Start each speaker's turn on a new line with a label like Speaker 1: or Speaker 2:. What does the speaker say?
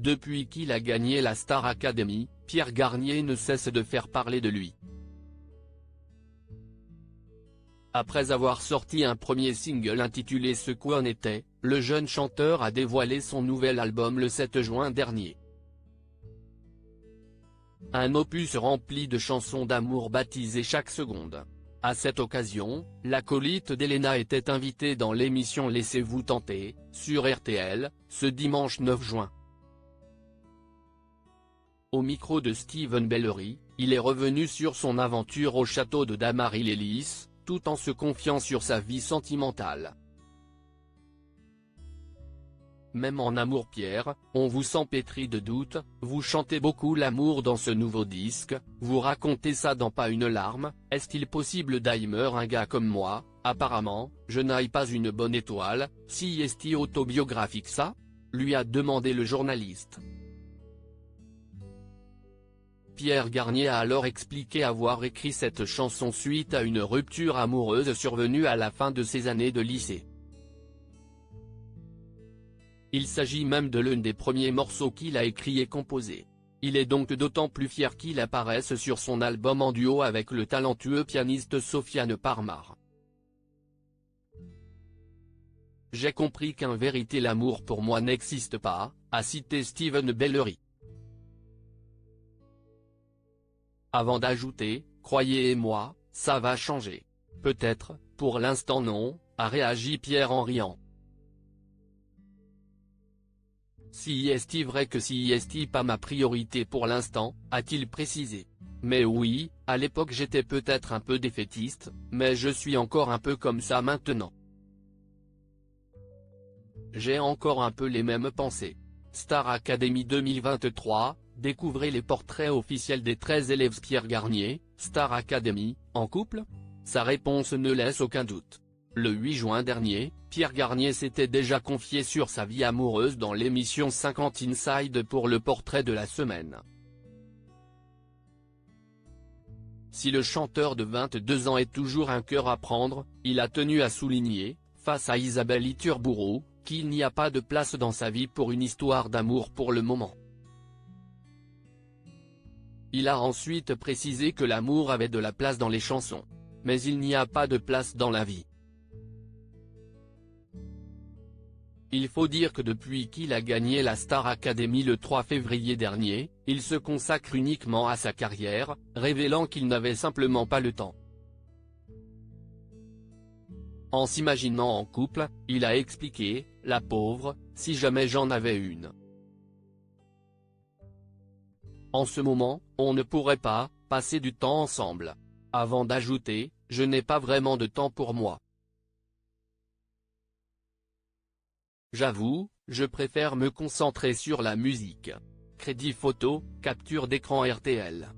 Speaker 1: Depuis qu'il a gagné la Star Academy, Pierre Garnier ne cesse de faire parler de lui. Après avoir sorti un premier single intitulé Ce qu'on était, le jeune chanteur a dévoilé son nouvel album le 7 juin dernier. Un opus rempli de chansons d'amour baptisé Chaque seconde. À cette occasion, l'acolyte d'Elena était invitée dans l'émission Laissez-vous tenter, sur RTL, ce dimanche 9 juin. Au micro de Steven Bellery, il est revenu sur son aventure au château de Damary-lès-Lys, tout en se confiant sur sa vie sentimentale. Même en amour Pierre, on vous sent pétri de doute, vous chantez beaucoup l'amour dans ce nouveau disque, vous racontez ça dans Pas une larme, est-il possible d'aimer un gars comme moi, apparemment, je n'aille pas une bonne étoile, si est-il autobiographique ça ? Lui a demandé le journaliste. Pierre Garnier a alors expliqué avoir écrit cette chanson suite à une rupture amoureuse survenue à la fin de ses années de lycée. Il s'agit même de l'un des premiers morceaux qu'il a écrit et composé. Il est donc d'autant plus fier qu'il apparaisse sur son album en duo avec le talentueux pianiste Sofiane Parmar. J'ai compris qu'un véritable amour pour moi n'existe pas, a cité Steven Bellery. Avant d'ajouter, croyez-moi, ça va changer. Peut-être, pour l'instant non, a réagi Pierre en riant. Si est-il vrai que si est-il pas ma priorité pour l'instant, a-t-il précisé. Mais oui, à l'époque j'étais peut-être un peu défaitiste, mais je suis encore un peu comme ça maintenant. J'ai encore un peu les mêmes pensées. Star Academy 2023, découvrez les portraits officiels des 13 élèves Pierre Garnier, Star Academy, en couple ? Sa réponse ne laisse aucun doute. Le 8 juin dernier, Pierre Garnier s'était déjà confié sur sa vie amoureuse dans l'émission 50 Inside pour le portrait de la semaine. Si le chanteur de 22 ans est toujours un cœur à prendre, il a tenu à souligner, face à Isabelle Iturburu, qu'il n'y a pas de place dans sa vie pour une histoire d'amour pour le moment. Il a ensuite précisé que l'amour avait de la place dans les chansons. Mais il n'y a pas de place dans la vie. Il faut dire que depuis qu'il a gagné la Star Academy le 3 février dernier, il se consacre uniquement à sa carrière, révélant qu'il n'avait simplement pas le temps. En s'imaginant en couple, il a expliqué, « La pauvre, si jamais j'en avais une. En ce moment, on ne pourrait pas passer du temps ensemble. » Avant d'ajouter, « Je n'ai pas vraiment de temps pour moi. J'avoue, je préfère me concentrer sur la musique. » Crédit photo, capture d'écran RTL.